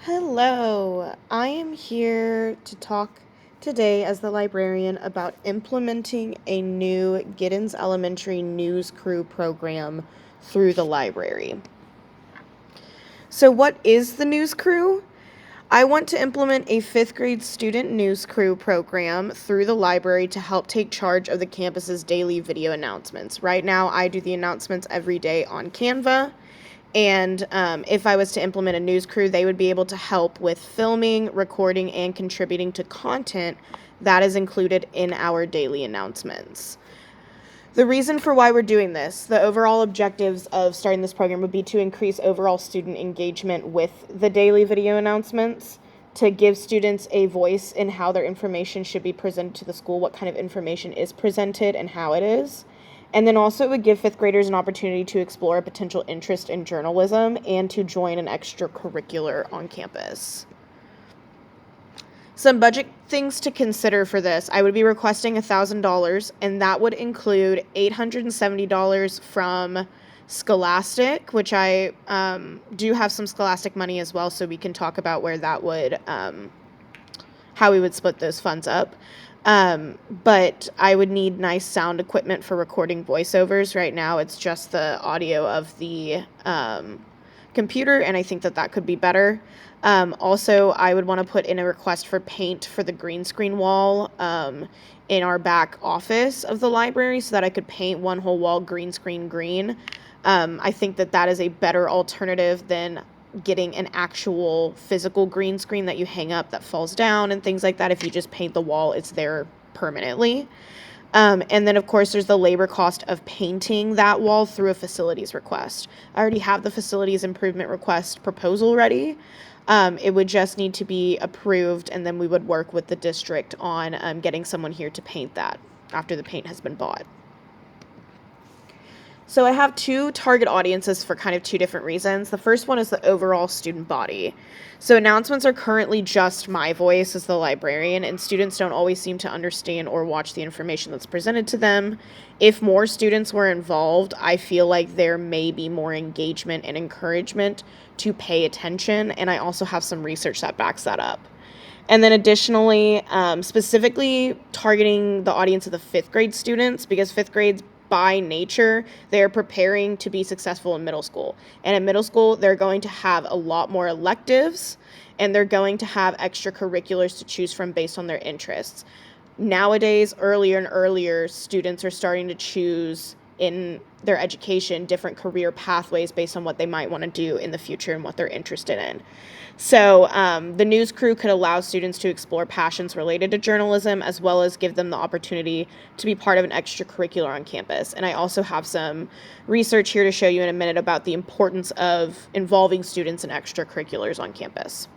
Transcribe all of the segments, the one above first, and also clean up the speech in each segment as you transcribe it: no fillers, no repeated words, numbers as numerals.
Hello, I am here to talk today as the librarian about implementing a new Giddens Elementary News Crew program through the library. So, what is the News Crew? I want to implement a fifth grade student news crew program through the library to help take charge of the campus's daily video announcements. Right now, I do the announcements every day on Canva. And if I was to implement a news crew, they would be able to help with filming, recording, and contributing to content that is included in our daily announcements. The reason for why we're doing this, the overall objectives of starting this program would be to increase overall student engagement with the daily video announcements, to give students a voice in how their information should be presented to the school, what kind of information is presented and how it is. And then also it would give fifth graders an opportunity to explore a potential interest in journalism and to join an extracurricular on campus. Some budget things to consider for this. I would be requesting $1,000, and that would include $870 from Scholastic, which I do have some Scholastic money as well, so we can talk about where that would, how we would split those funds up. But I would need nice sound equipment for recording voiceovers. Right now, it's just the audio of the computer, and I think that could be better. Also, I would want to put in a request for paint for the green screen wall in our back office of the library so that I could paint one whole wall green screen green. I think that is a better alternative than getting an actual physical green screen that you hang up that falls down and things like that. If you just paint the wall, it's there permanently. And then, of course, there's the labor cost of painting that wall through a facilities request. I already have the facilities improvement request proposal ready. It would just need to be approved, and then we would work with the district on getting someone here to paint that after the paint has been bought. So I have two target audiences for kind of two different reasons. The first one is the overall student body. So announcements are currently just my voice as the librarian, and students don't always seem to understand or watch the information that's presented to them. If more students were involved, I feel like there may be more engagement and encouragement to pay attention, and I also have some research that backs that up. And then additionally, specifically targeting the audience of the fifth grade students, because fifth grades by nature, they're preparing to be successful in middle school. And in middle school, they're going to have a lot more electives, and they're going to have extracurriculars to choose from based on their interests. Nowadays, earlier and earlier, students are starting to choose in their education different career pathways based on what they might want to do in the future and what they're interested in. So the news crew could allow students to explore passions related to journalism, as well as give them the opportunity to be part of an extracurricular on campus. And I also have some research here to show you in a minute about the importance of involving students in extracurriculars on campus.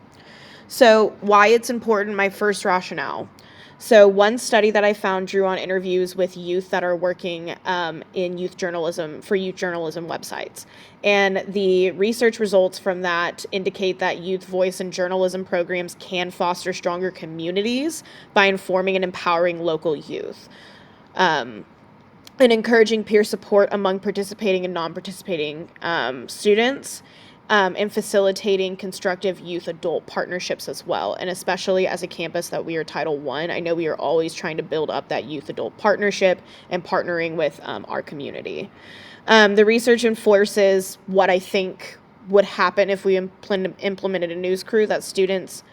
So why it's important, my first rationale. So one study that I found drew on interviews with youth that are working in youth journalism for youth journalism websites. And the research results from that indicate that youth voice and journalism programs can foster stronger communities by informing and empowering local youth. And encouraging peer support among participating and non-participating students. And facilitating constructive youth-adult partnerships as well. And especially as a campus that we are Title I, I know we are always trying to build up that youth-adult partnership and partnering with our community. The research enforces what I think would happen if we implemented a news crew, that students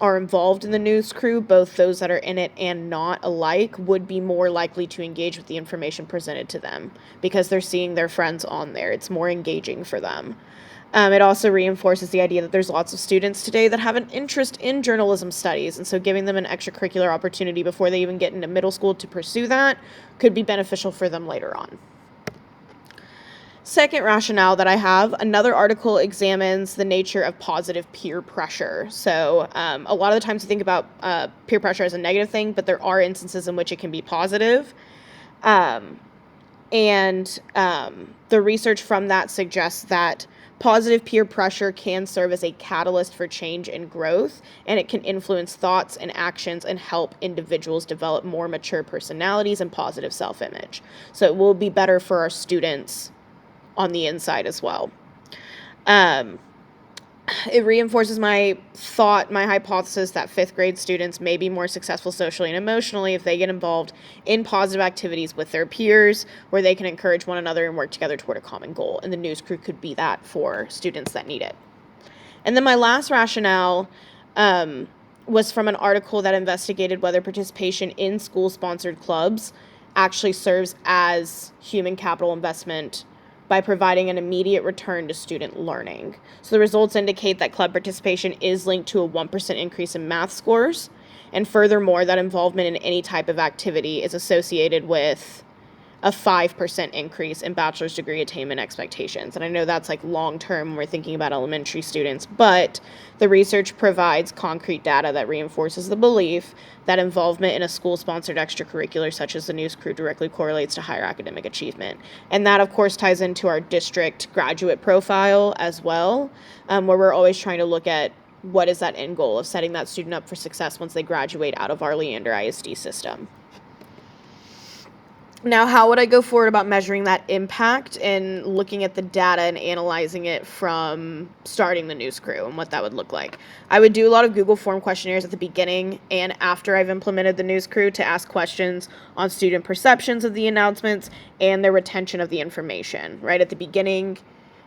are involved in the news crew, both those that are in it and not alike, would be more likely to engage with the information presented to them because they're seeing their friends on there. It's more engaging for them. It also reinforces the idea that there's lots of students today that have an interest in journalism studies, and so giving them an extracurricular opportunity before they even get into middle school to pursue that could be beneficial for them later on. Second rationale that I have, another article examines the nature of positive peer pressure. So a lot of the times we think about peer pressure as a negative thing, but there are instances in which it can be positive. And the research from that suggests that positive peer pressure can serve as a catalyst for change and growth, and it can influence thoughts and actions and help individuals develop more mature personalities and positive self-image. So it will be better for our students on the inside as well. It reinforces my hypothesis that fifth grade students may be more successful socially and emotionally if they get involved in positive activities with their peers, where they can encourage one another and work together toward a common goal. And the news crew could be that for students that need it. And then my last rationale was from an article that investigated whether participation in school-sponsored clubs actually serves as human capital investment by providing an immediate return to student learning. So the results indicate that club participation is linked to a 1% increase in math scores, and furthermore, that involvement in any type of activity is associated with a 5% increase in bachelor's degree attainment expectations. And I know that's like long term when we're thinking about elementary students, but the research provides concrete data that reinforces the belief that involvement in a school-sponsored extracurricular such as the news crew directly correlates to higher academic achievement. And that, of course, ties into our district graduate profile as well, where we're always trying to look at what is that end goal of setting that student up for success once they graduate out of our Leander ISD system. Now, how would I go forward about measuring that impact and looking at the data and analyzing it from starting the news crew and what that would look like? I would do a lot of Google form questionnaires at the beginning and after I've implemented the news crew to ask questions on student perceptions of the announcements and their retention of the information. Right at the beginning,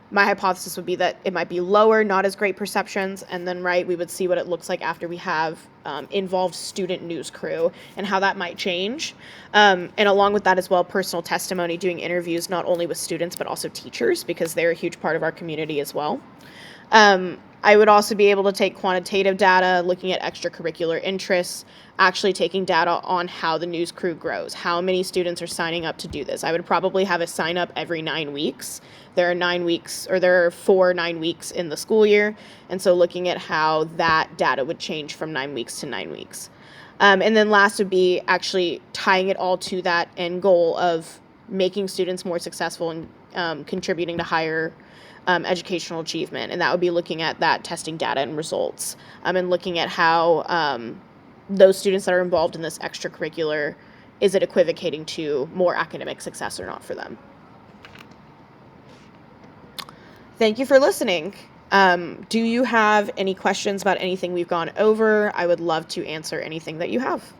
my hypothesis would be that it might be lower, not as great perceptions, and then, we would see what it looks like after we have involved student news crew and how that might change. And along with that as well, personal testimony, doing interviews not only with students but also teachers because they're a huge part of our community as well. I would also be able to take quantitative data, looking at extracurricular interests, actually taking data on how the news crew grows, how many students are signing up to do this. I would probably have a sign up every 9 weeks. There are 4 9 weeks in the school year. And so looking at how that data would change from 9 weeks to 9 weeks. And then last would be actually tying it all to that end goal of making students more successful and contributing to higher educational achievement. And that would be looking at that testing data and results and looking at how those students that are involved in this extracurricular, is it equivocating to more academic success or not for them? Thank you for listening. Do you have any questions about anything we've gone over? I would love to answer anything that you have.